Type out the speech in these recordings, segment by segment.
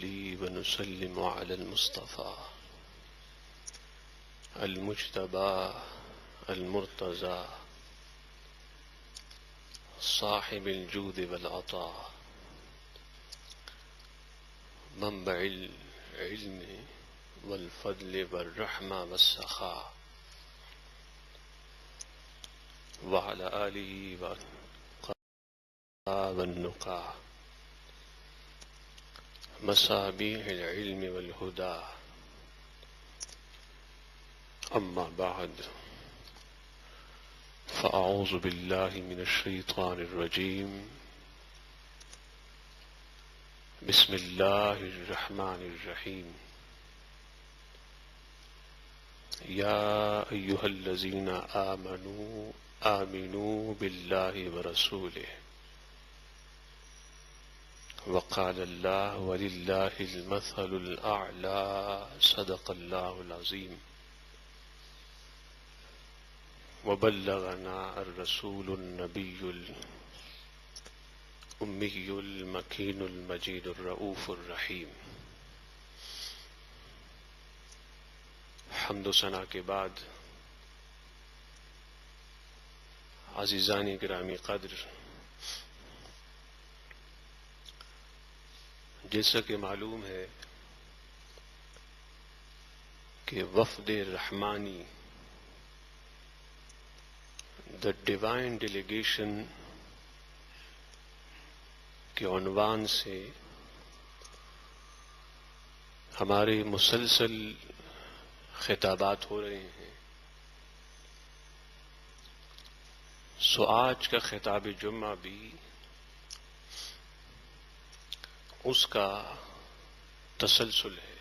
ونسلم على المصطفى المجتبى المرتضى صاحب الجود والعطاء منبع العلم والفضل والرحمة والسخاء وعلى آله والنقى مصابيح العلم والهدى أما بعد فأعوذ بالله من الشيطان الرجيم بسم الله الرحمن الرحيم يا أيها الذين آمنوا بالله ورسوله وقال الله ولله المثل الأعلى صدق الله العظيم وبلغنا الرسول النبي الأمي المكين المجيد الرؤوف الرحيم. حمد و ثنا کے بعد عزیزان گرامی قدر، جیسا کہ معلوم ہے کہ وفد رحمانی دا ڈیوائن ڈیلیگیشن کے عنوان سے ہمارے مسلسل خطابات ہو رہے ہیں. سو آج کا خطاب جمعہ بھی اس کا تسلسل ہے.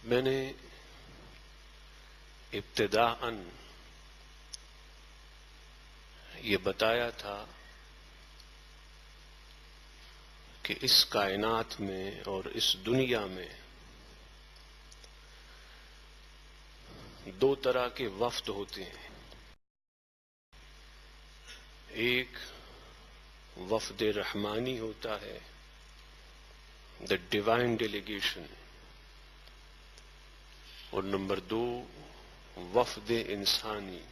میں نے ابتداءً یہ بتایا تھا کہ اس کائنات میں اور اس دنیا میں دو طرح کے وفد ہوتے ہیں. ایک وفد رحمانی ہوتا ہے، دا ڈیوائن ڈیلیگیشن، اور نمبر دو وفد انسانی،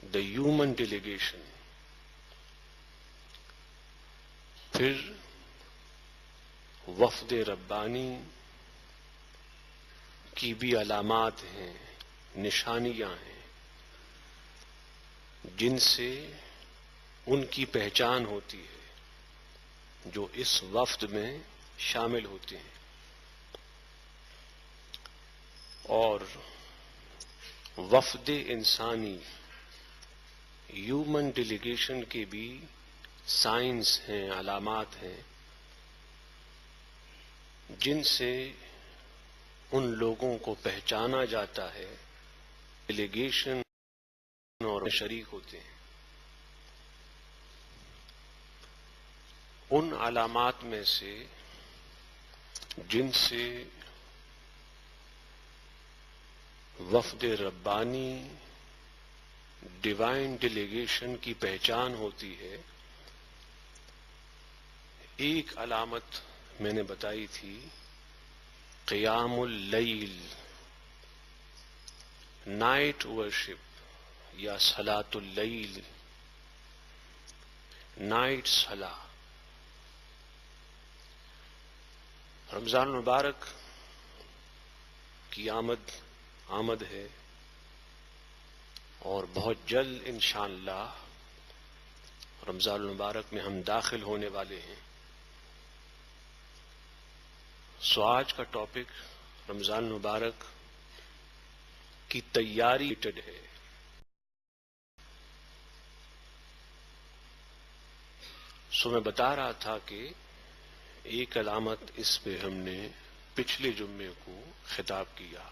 دا ہیومن ڈیلیگیشن. پھر وفد ربانی کی بھی علامات ہیں، نشانیاں ہیں، جن سے ان کی پہچان ہوتی ہے جو اس وفد میں شامل ہوتے ہیں. اور وفد انسانی، ہیومن ڈیلیگیشن کے بھی سائنس ہیں، علامات ہیں، جن سے ان لوگوں کو پہچانا جاتا ہے ڈیلیگیشن اور شریک ہوتے ہیں. ان علامات میں سے جن سے وفد ربانی ڈیوائن ڈیلیگیشن کی پہچان ہوتی ہے، ایک علامت میں نے بتائی تھی قیام اللیل، نائٹ ورشپ یا صلاۃ اللیل، نائٹ صلاح. رمضان المبارک کی آمد ہے اور بہت جلد انشاءاللہ رمضان المبارک میں ہم داخل ہونے والے ہیں. سو آج کا ٹاپک رمضان المبارک کی تیاری ہے. سو میں بتا رہا تھا کہ ایک علامت اس پہ ہم نے پچھلے جمعے کو خطاب کیا.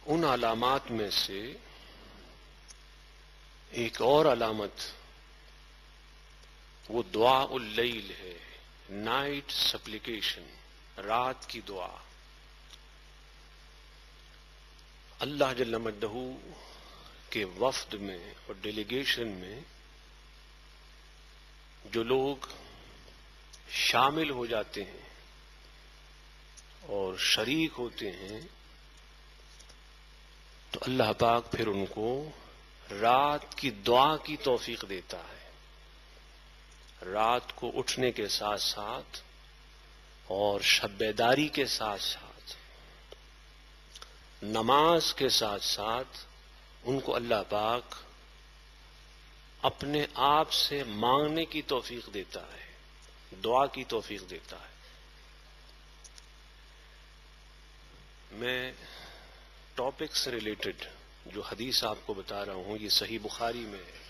ان علامات میں سے ایک اور علامت وہ دعا اللیل ہے، نائٹ سپلیکیشن، رات کی دعا. اللہ جل مجدہ کے وفد میں اور ڈیلیگیشن میں جو لوگ شامل ہو جاتے ہیں اور شریک ہوتے ہیں تو اللہ پاک پھر ان کو رات کی دعا کی توفیق دیتا ہے. رات کو اٹھنے کے ساتھ ساتھ اور شب بیداری کے ساتھ ساتھ نماز کے ساتھ ساتھ ان کو اللہ پاک اپنے آپ سے مانگنے کی توفیق دیتا ہے, دعا کی توفیق دیتا ہے. میں ٹاپک سے ریلیٹڈ جو حدیث آپ کو بتا رہا ہوں یہ صحیح بخاری میں ہے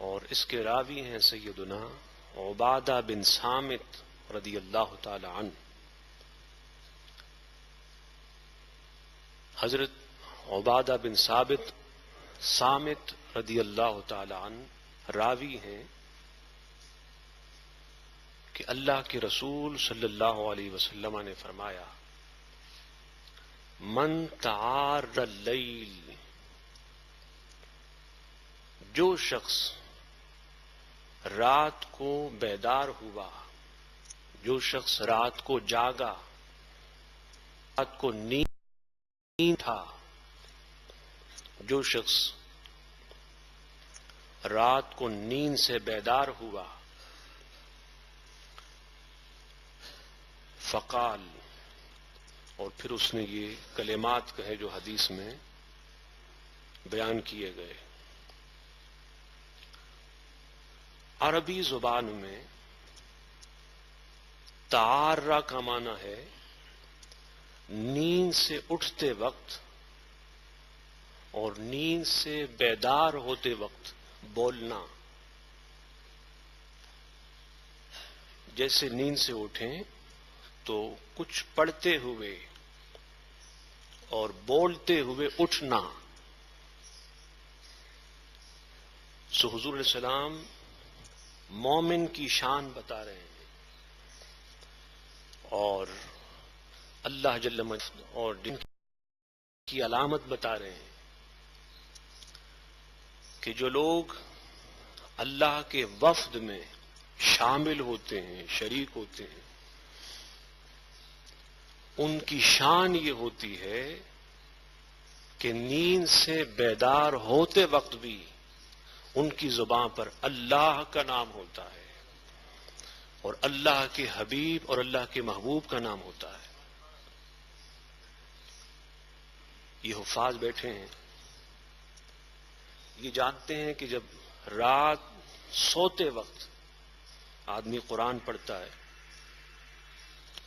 اور اس کے راوی ہیں سیدنا عبادہ بن صامت رضی اللہ تعالی عنہ. حضرت عبادہ بن صامت رضی اللہ تعالی عنہ راوی ہیں کہ اللہ کے رسول صلی اللہ علیہ وسلم نے فرمایا من تعار اللیل, جو شخص رات کو بیدار ہوا, جو شخص رات کو جاگا, رات کو نیند تھا, جو شخص رات کو نیند سے بیدار ہوا, فقال, اور پھر اس نے یہ کلمات کہے جو حدیث میں بیان کیے گئے. عربی زبان میں تعارہ کا معنی ہے نیند سے اٹھتے وقت اور نیند سے بیدار ہوتے وقت بولنا. جیسے نیند سے اٹھیں تو کچھ پڑھتے ہوئے اور بولتے ہوئے اٹھنا. سو حضور علیہ السلام مومن کی شان بتا رہے ہیں اور اللہ جل مجدہ اور دن کی علامت بتا رہے ہیں کہ جو لوگ اللہ کے وفد میں شامل ہوتے ہیں, شریک ہوتے ہیں, ان کی شان یہ ہوتی ہے کہ نیند سے بیدار ہوتے وقت بھی ان کی زبان پر اللہ کا نام ہوتا ہے اور اللہ کے حبیب اور اللہ کے محبوب کا نام ہوتا ہے. یہ حفاظ بیٹھے ہیں, یہ جانتے ہیں کہ جب رات سوتے وقت آدمی قرآن پڑھتا ہے,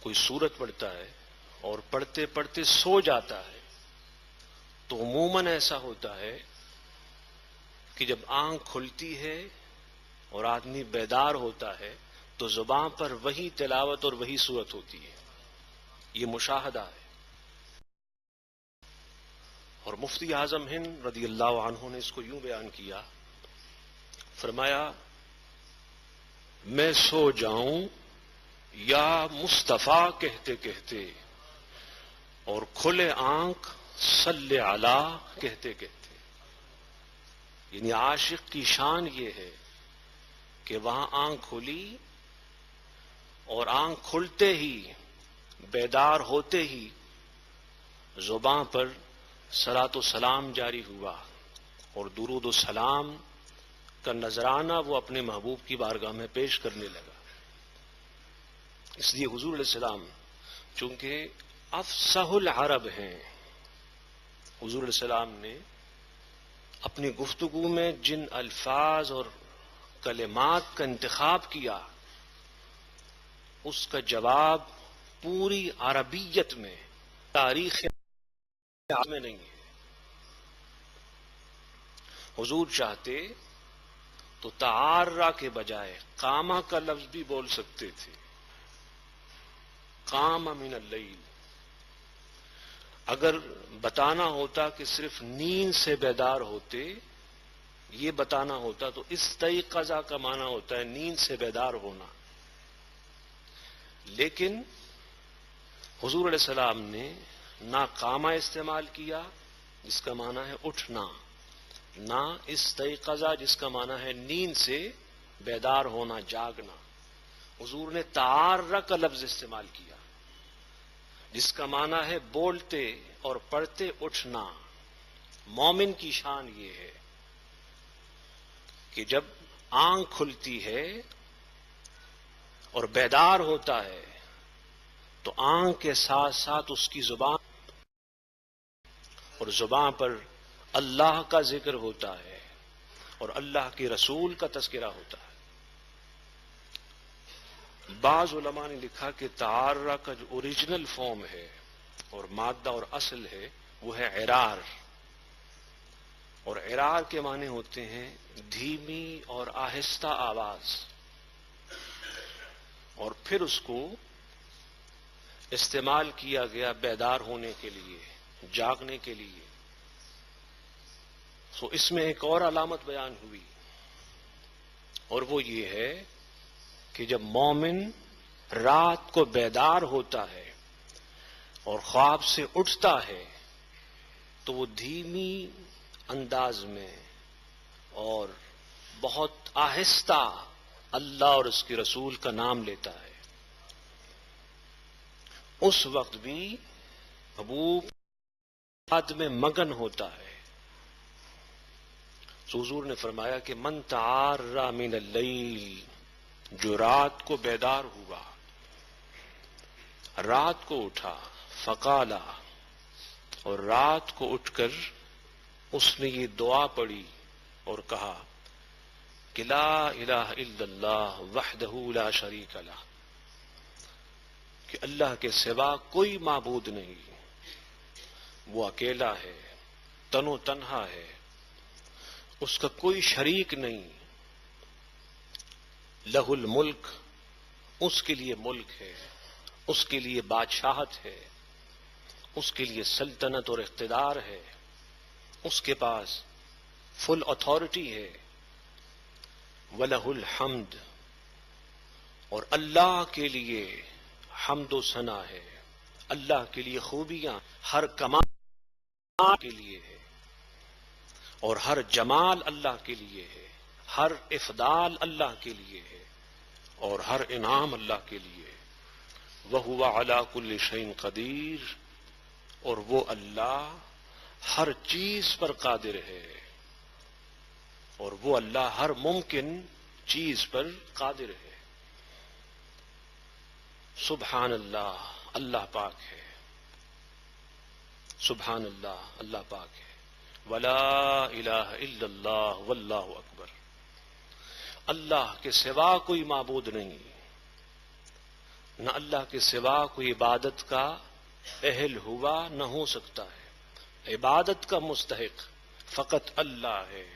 کوئی سورت پڑھتا ہے اور پڑھتے پڑھتے سو جاتا ہے تو عموماً ایسا ہوتا ہے کہ جب آنکھ کھلتی ہے اور آدمی بیدار ہوتا ہے تو زبان پر وہی تلاوت اور وہی سورت ہوتی ہے. یہ مشاہدہ ہے. اور مفتی اعظم ہند رضی اللہ عنہ نے اس کو یوں بیان کیا, فرمایا میں سو جاؤں یا مصطفیٰ کہتے کہتے اور کھلے آنکھ صلی علی کہتے کہتے. یعنی عاشق کی شان یہ ہے کہ وہاں آنکھ کھلی اور آنکھ کھلتے ہی بیدار ہوتے ہی زبان پر صلاۃ و سلام جاری ہوا اور درود و سلام کا نذرانہ وہ اپنے محبوب کی بارگاہ میں پیش کرنے لگا. اس لیے حضور علیہ السلام چونکہ افصح العرب ہیں, حضور علیہ السلام نے اپنی گفتگو میں جن الفاظ اور کلمات کا انتخاب کیا اس کا جواب پوری عربیت میں تاریخ میں نہیں ہے. حضور چاہتے تو تعارہ کے بجائے قامہ کا لفظ بھی بول سکتے تھے, قام من اللیل. اگر بتانا ہوتا کہ صرف نیند سے بیدار ہوتے, یہ بتانا ہوتا تو استیقظ کا معنی ہوتا ہے نیند سے بیدار ہونا. لیکن حضور علیہ السلام نے نہ قامہ استعمال کیا جس کا معنی ہے اٹھنا، نہ استيقظ جس کا معنی ہے نیند سے بیدار ہونا، جاگنا۔ حضور نے تعارّ کا لفظ استعمال کیا جس کا معنی ہے بولتے اور پڑھتے اٹھنا۔ مومن کی شان یہ ہے کہ جب آنکھ کھلتی ہے اور بیدار ہوتا ہے تو آنکھ کے ساتھ ساتھ اس کی زبان، اور زبان پر اللہ کا ذکر ہوتا ہے اور اللہ کے رسول کا تذکرہ ہوتا ہے۔ بعض علماء نے لکھا کہ تعارّ کا جو اوریجنل فارم ہے اور مادہ اور اصل ہے وہ ہے عرار، اور عرار کے معنی ہوتے ہیں دھیمی اور آہستہ آواز، اور پھر اس کو استعمال کیا گیا بیدار ہونے کے لیے، جاگنے کے لیے۔ سو اس میں ایک اور علامت بیان ہوئی، اور وہ یہ ہے کہ جب مومن رات کو بیدار ہوتا ہے اور خواب سے اٹھتا ہے تو وہ دھیمی انداز میں اور بہت آہستہ اللہ اور اس کے رسول کا نام لیتا ہے۔ اس وقت بھی محبوب یاد میں مگن ہوتا ہے۔ حضور نے فرمایا کہ من تعارّ من اللیل، جو رات کو بیدار ہوا، رات کو اٹھا، فقالا، اور رات کو اٹھ کر اس نے یہ دعا پڑھی اور کہا کہ لا الہ الا اللہ وحدہ لا شریک لہ، کہ اللہ کے سوا کوئی معبود نہیں، وہ اکیلا ہے، تن و تنہا ہے، اس کا کوئی شریک نہیں، لہ الملک، اس کے لیے ملک ہے، اس کے لیے بادشاہت ہے، اس کے لیے سلطنت اور اقتدار ہے، اس کے پاس فل اتھارٹی ہے، وَلَهُ الْحَمْدُ، اور اللہ کے لیے حمد و ثنا ہے، اللہ کے لیے خوبیاں، ہر کمال کے لیے ہے، اور ہر جمال اللہ کے لیے ہے، ہر افضال اللہ کے لیے ہے، اور ہر انعام اللہ کے لیے ہے۔ وَهُوَ عَلَى كُلِّ شَيْءٍ قَدِيرٌ، اور وہ اللہ ہر چیز پر قادر ہے، اور وہ اللہ ہر ممکن چیز پر قادر ہے۔ سبحان اللہ، اللہ پاک ہے، سبحان اللہ، اللہ پاک ہے، ولا الہ الا اللہ واللہ اکبر، اللہ کے سوا کوئی معبود نہیں، نہ اللہ کے سوا کوئی عبادت کا اہل ہوا نہ ہو سکتا ہے۔ عبادت کا مستحق فقط اللہ ہے،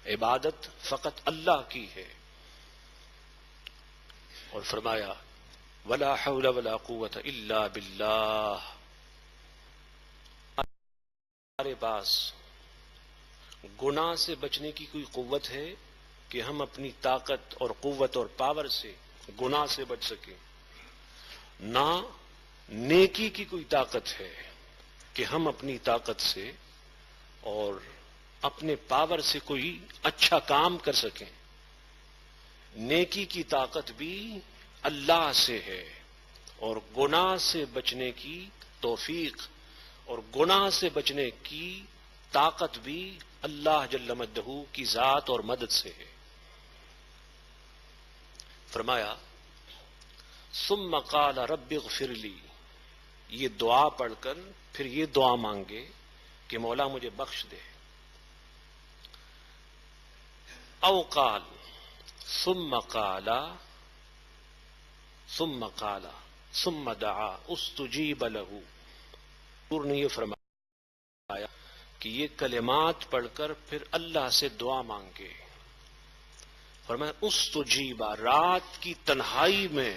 عبادت فقط اللہ کی ہے۔ اور فرمایا ولا حول ولا قوت الا باللہ، ہمارے پاس گناہ سے بچنے کی کوئی قوت ہے کہ ہم اپنی طاقت اور قوت اور پاور سے گناہ سے بچ سکیں، نہ نیکی کی کوئی طاقت ہے کہ ہم اپنی طاقت سے اور اپنے پاور سے کوئی اچھا کام کر سکیں۔ نیکی کی طاقت بھی اللہ سے ہے، اور گناہ سے بچنے کی توفیق اور گناہ سے بچنے کی طاقت بھی اللہ جل مجدہ کی ذات اور مدد سے ہے۔ فرمایا ثم قال رب اغفر لی، یہ دعا پڑھ کر پھر یہ دعا مانگے کہ مولا مجھے بخش دے۔ او قال ثم قال ثم دعا استجیب له، حضور نے یہ فرمایا کہ یہ کلمات پڑھ کر پھر اللہ سے دعا مانگے۔ فرمایا استجیبا، رات کی تنہائی میں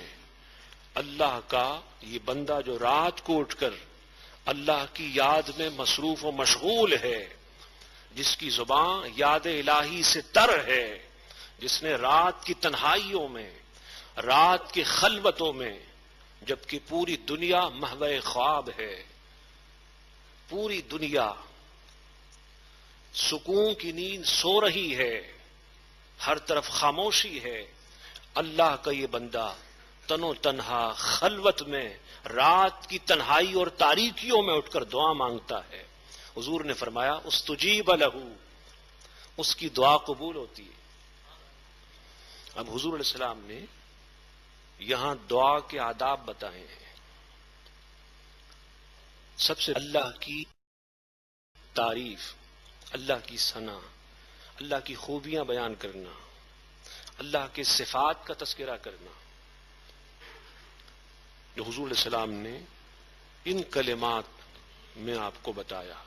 اللہ کا یہ بندہ جو رات کو اٹھ کر اللہ کی یاد میں مصروف و مشغول ہے، جس کی زبان یاد الہی سے تر ہے، جس نے رات کی تنہائیوں میں، رات کی خلوتوں میں، جبکہ پوری دنیا محو خواب ہے، پوری دنیا سکون کی نیند سو رہی ہے، ہر طرف خاموشی ہے، اللہ کا یہ بندہ تن و تنہا خلوت میں رات کی تنہائی اور تاریکیوں میں اٹھ کر دعا مانگتا ہے، حضور نے فرمایا استجیب لہ، اس کی دعا قبول ہوتی ہے۔ اب حضور علیہ السلام نے یہاں دعا کے آداب بتائے ہیں۔ سب سے اللہ کی تعریف، اللہ کی ثنا، اللہ کی خوبیاں بیان کرنا، اللہ کے صفات کا تذکرہ کرنا، جو حضور علیہ السلام نے ان کلمات میں آپ کو بتایا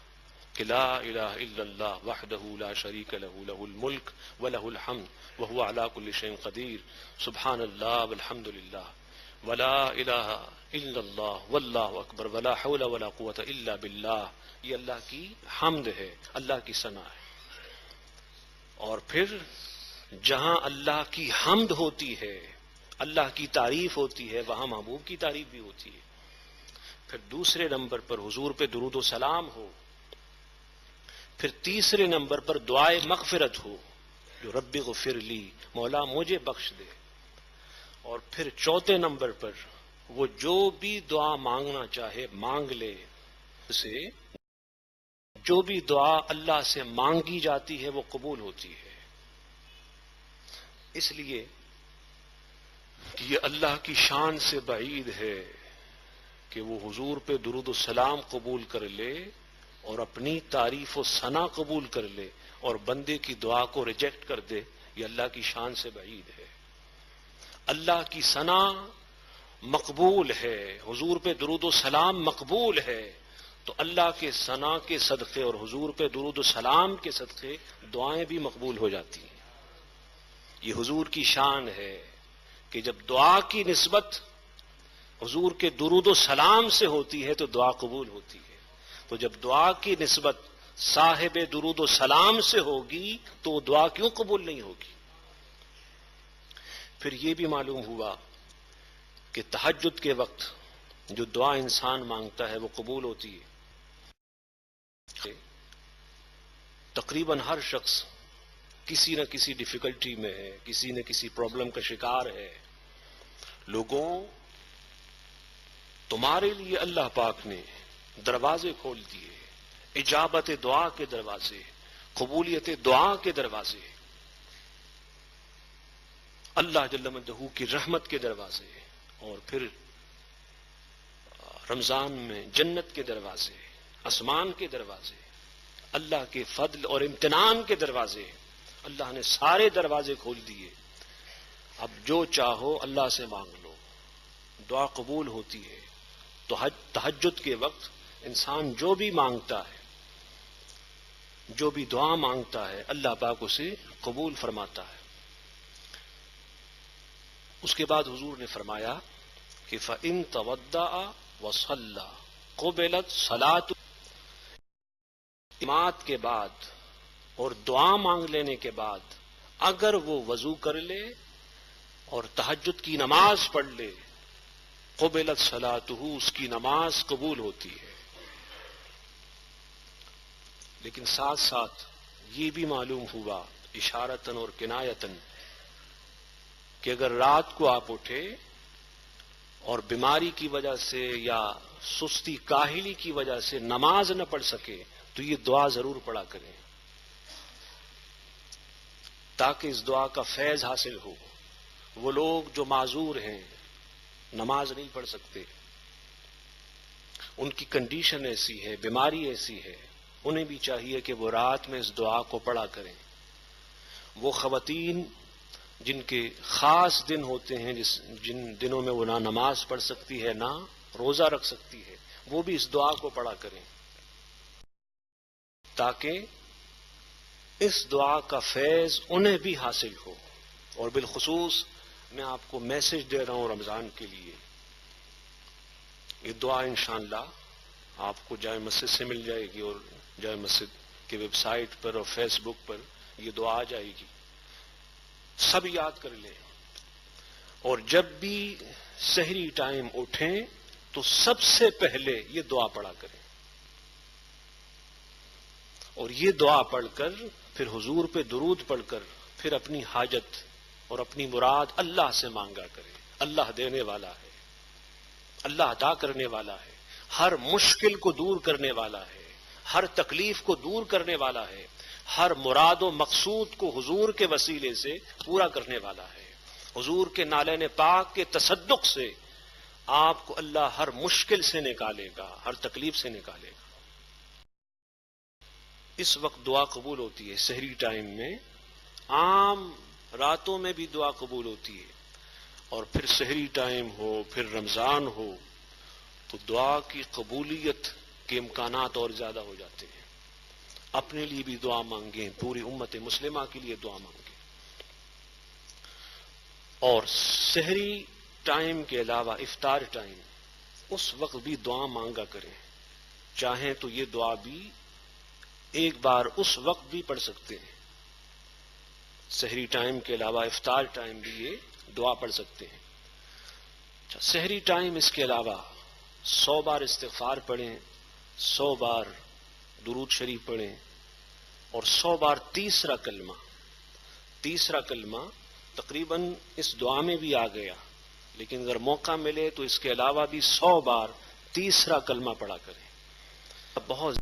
کہ لا الہ الا اللہ وحدہ لا شریک لہ لہ الملک ولہ الحمد وہو علی کل شیء قدیر سبحان اللہ والحمد للہ ولا الہ الا اللہ واللہ اکبر ولا حول ولا قوۃ الا باللہ، یہ اللہ کی حمد ہے، اللہ کی ثنا ہے۔ اور پھر جہاں اللہ کی حمد ہوتی ہے، اللہ کی تعریف ہوتی ہے، وہاں محبوب کی تعریف بھی ہوتی ہے۔ پھر دوسرے نمبر پر حضور پہ درود و سلام ہو، پھر تیسرے نمبر پر دعائے مغفرت ہو، جو رب اغفر لی، مولا مجھے بخش دے، اور پھر چوتھے نمبر پر وہ جو بھی دعا مانگنا چاہے مانگ لے، اسے جو بھی دعا اللہ سے مانگی جاتی ہے وہ قبول ہوتی ہے۔ اس لیے کہ یہ اللہ کی شان سے بعید ہے کہ وہ حضور پہ درود و سلام قبول کر لے اور اپنی تعریف و ثنا قبول کر لے اور بندے کی دعا کو ریجیکٹ کر دے، یہ اللہ کی شان سے بعید ہے۔ اللہ کی ثنا مقبول ہے، حضور پہ درود و سلام مقبول ہے، تو اللہ کے ثنا کے صدقے اور حضور پہ درود و سلام کے صدقے دعائیں بھی مقبول ہو جاتی ہیں۔ یہ حضور کی شان ہے کہ جب دعا کی نسبت حضور کے درود و سلام سے ہوتی ہے تو دعا قبول ہوتی ہے، تو جب دعا کی نسبت صاحب درود و سلام سے ہوگی تو وہ دعا کیوں قبول نہیں ہوگی؟ پھر یہ بھی معلوم ہوا کہ تہجد کے وقت جو دعا انسان مانگتا ہے وہ قبول ہوتی ہے۔ تقریباً ہر شخص کسی نہ کسی ڈیفیکلٹی میں ہے، کسی نہ کسی پرابلم کا شکار ہے۔ لوگوں، تمہارے لیے اللہ پاک نے دروازے کھول دیے، اجابت دعا کے دروازے، قبولیت دعا کے دروازے، اللہ جل مجدہ کی رحمت کے دروازے، اور پھر رمضان میں جنت کے دروازے، آسمان کے دروازے، اللہ کے فضل اور امتنان کے دروازے، اللہ نے سارے دروازے کھول دیے۔ اب جو چاہو اللہ سے مانگ لو، دعا قبول ہوتی ہے۔ تو تہجد کے وقت انسان جو بھی مانگتا ہے، جو بھی دعا مانگتا ہے، اللہ پاک اسے قبول فرماتا ہے۔ اس کے بعد حضور نے فرمایا کہ فَإِن تَوَضَّأَ وَصَلَّى قُبِلَتْ صَلَاتُ، نماز کے بعد اور دعا مانگ لینے کے بعد اگر وہ وضو کر لے اور تہجد کی نماز پڑھ لے، قبلت صلاتہ، اس کی نماز قبول ہوتی ہے۔ لیکن ساتھ ساتھ یہ بھی معلوم ہوا اشارتاً اور کنایتاً کہ اگر رات کو آپ اٹھے اور بیماری کی وجہ سے یا سستی کاہلی کی وجہ سے نماز نہ پڑھ سکے تو یہ دعا ضرور پڑھا کریں تاکہ اس دعا کا فیض حاصل ہو۔ وہ لوگ جو معذور ہیں، نماز نہیں پڑھ سکتے، ان کی کنڈیشن ایسی ہے، بیماری ایسی ہے، انہیں بھی چاہیے کہ وہ رات میں اس دعا کو پڑھا کریں۔ وہ خواتین جن کے خاص دن ہوتے ہیں، جن دنوں میں وہ نہ نماز پڑھ سکتی ہے نہ روزہ رکھ سکتی ہے، وہ بھی اس دعا کو پڑھا کریں تاکہ اس دعا کا فیض انہیں بھی حاصل ہو۔ اور بالخصوص میں آپ کو میسج دے رہا ہوں رمضان کے لیے، یہ دعا انشاءاللہ آپ کو جامع مسجد سے مل جائے گی، اور جامع مسجد کے ویب سائٹ پر اور فیس بک پر یہ دعا آ جائے گی، سب یاد کر لیں۔ اور جب بھی سحری ٹائم اٹھیں تو سب سے پہلے یہ دعا پڑھا کریں، اور یہ دعا پڑھ کر پھر حضور پہ درود پڑھ کر پھر اپنی حاجت اور اپنی مراد اللہ سے مانگا کرے. اللہ دینے والا ہے، اللہ عطا کرنے والا ہے، ہر مشکل کو دور کرنے والا ہے، ہر تکلیف کو دور کرنے والا ہے، ہر مراد و مقصود کو حضور کے وسیلے سے پورا کرنے والا ہے. حضور کے نالین پاک کے تصدق سے آپ کو اللہ ہر مشکل سے نکالے گا، ہر تکلیف سے نکالے گا. اس وقت دعا قبول ہوتی ہے سحری ٹائم میں، عام راتوں میں بھی دعا قبول ہوتی ہے، اور پھر سحری ٹائم ہو، پھر رمضان ہو، تو دعا کی قبولیت کے امکانات اور زیادہ ہو جاتے ہیں. اپنے لیے بھی دعا مانگیں، پوری امت مسلمہ کے لیے دعا مانگیں. اور سحری ٹائم کے علاوہ افطار ٹائم، اس وقت بھی دعا مانگا کریں. چاہیں تو یہ دعا بھی ایک بار اس وقت بھی پڑھ سکتے ہیں. سحری ٹائم کے علاوہ افطار ٹائم بھی یہ دعا پڑھ سکتے ہیں. سحری ٹائم اس کے علاوہ 100 بار استغفار پڑھیں، 100 بار درود شریف پڑھیں، اور 100 بار تیسرا کلمہ تقریباً اس دعا میں بھی آ گیا، لیکن اگر موقع ملے تو اس کے علاوہ بھی 100 بار تیسرا کلمہ پڑھا کریں. بہت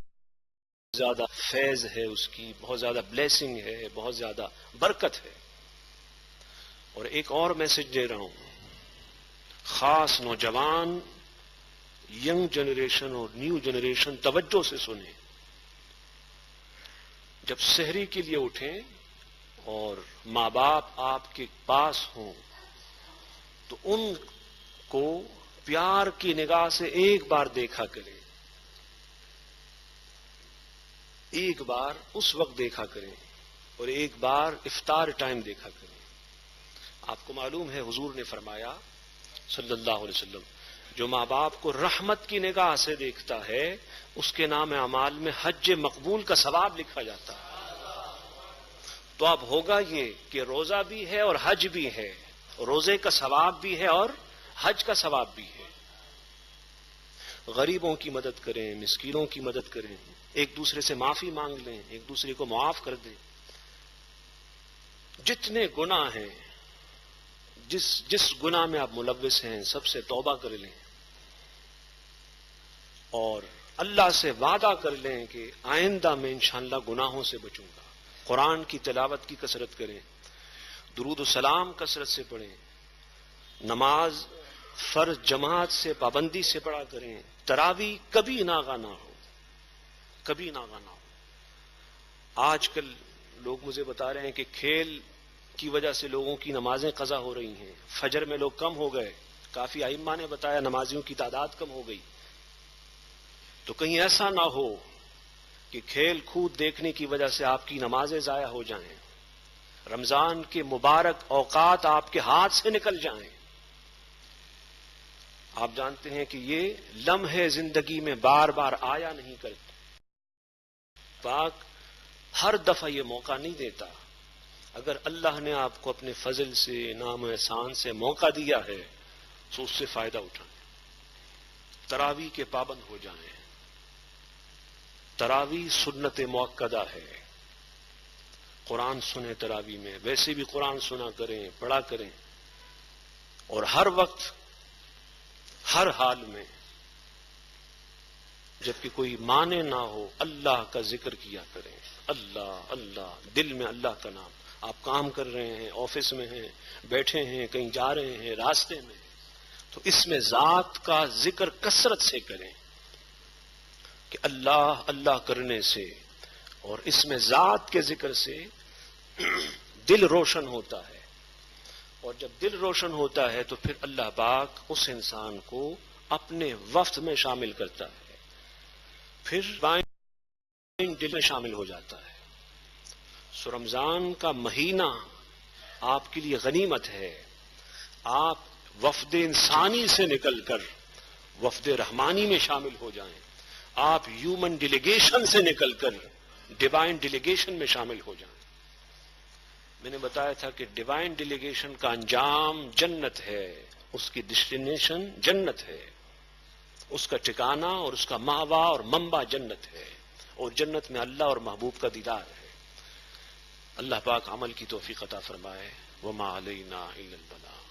زیادہ فیض ہے اس کی، بہت زیادہ بلیسنگ ہے، بہت زیادہ برکت ہے. اور ایک اور میسج دے رہا ہوں، خاص نوجوان، ینگ جنریشن اور نیو جنریشن توجہ سے سنیں. جب سحری کے لیے اٹھیں اور ماں باپ آپ کے پاس ہوں تو ان کو پیار کی نگاہ سے ایک بار دیکھا کریں، ایک بار اس وقت دیکھا کریں، اور ایک بار افطار ٹائم دیکھا کریں. آپ کو معلوم ہے حضور نے فرمایا صلی اللہ علیہ وسلم، جو ماں باپ کو رحمت کی نگاہ سے دیکھتا ہے اس کے نام اعمال میں حج مقبول کا ثواب لکھا جاتا ہے. تو اب ہوگا یہ کہ روزہ بھی ہے اور حج بھی ہے، روزے کا ثواب بھی ہے اور حج کا ثواب بھی ہے. غریبوں کی مدد کریں، مسکینوں کی مدد کریں، ایک دوسرے سے معافی مانگ لیں، ایک دوسرے کو معاف کر دیں. جتنے گناہ ہیں، جس گناہ میں آپ ملوث ہیں، سب سے توبہ کر لیں، اور اللہ سے وعدہ کر لیں کہ آئندہ میں انشاءاللہ گناہوں سے بچوں گا. قرآن کی تلاوت کی کثرت کریں، درود و سلام کثرت سے پڑھیں، نماز فرض جماعت سے پابندی سے پڑھا کریں، تراویح کبھی ناغا نہ ہو، کبھی ناغا نہ ہو. آج کل لوگ مجھے بتا رہے ہیں کہ کھیل کی وجہ سے لوگوں کی نمازیں قضا ہو رہی ہیں، فجر میں لوگ کم ہو گئے، کافی ائمہ نے بتایا نمازیوں کی تعداد کم ہو گئی. تو کہیں ایسا نہ ہو کہ کھیل کود دیکھنے کی وجہ سے آپ کی نمازیں ضائع ہو جائیں، رمضان کے مبارک اوقات آپ کے ہاتھ سے نکل جائیں. آپ جانتے ہیں کہ یہ لمحے زندگی میں بار بار آیا نہیں کرتے. پاک ہر دفعہ یہ موقع نہیں دیتا. اگر اللہ نے آپ کو اپنے فضل سے، انعام و احسان سے موقع دیا ہے تو اس سے فائدہ اٹھائیں. تراویح کے پابند ہو جائیں. تراویح سنت مؤکدہ ہے. قرآن سنیں تراویح میں، ویسے بھی قرآن سنا کریں، پڑھا کریں، اور ہر وقت ہر حال میں جبکہ کوئی مانے نہ ہو اللہ کا ذکر کیا کریں. اللہ اللہ، دل میں اللہ کا نام. آپ کام کر رہے ہیں، آفس میں ہیں، بیٹھے ہیں، کہیں جا رہے ہیں، راستے میں، تو اس میں ذات کا ذکر کثرت سے کریں کہ اللہ اللہ کرنے سے اور اس میں ذات کے ذکر سے دل روشن ہوتا ہے. اور جب دل روشن ہوتا ہے تو پھر اللہ پاک اس انسان کو اپنے وفد میں شامل کرتا ہے، پھر بائیں دل میں شامل ہو جاتا ہے. سو رمضان کا مہینہ آپ کے لیے غنیمت ہے. آپ وفد انسانی سے نکل کر وفد رحمانی میں شامل ہو جائیں. آپ ہیومن ڈیلیگیشن سے نکل کر ڈیوائن ڈیلیگیشن میں شامل ہو جائیں. میں نے بتایا تھا کہ ڈیوائن ڈیلیگیشن کا انجام جنت ہے، اس کی ڈیسٹینیشن جنت ہے، اس کا ٹھکانہ اور اس کا ماوا اور منبع جنت ہے. اور جنت میں اللہ اور محبوب کا دیدار ہے۔ اللہ پاک عمل کی توفیق عطا فرمائے۔ وما علینا الا البلاغ۔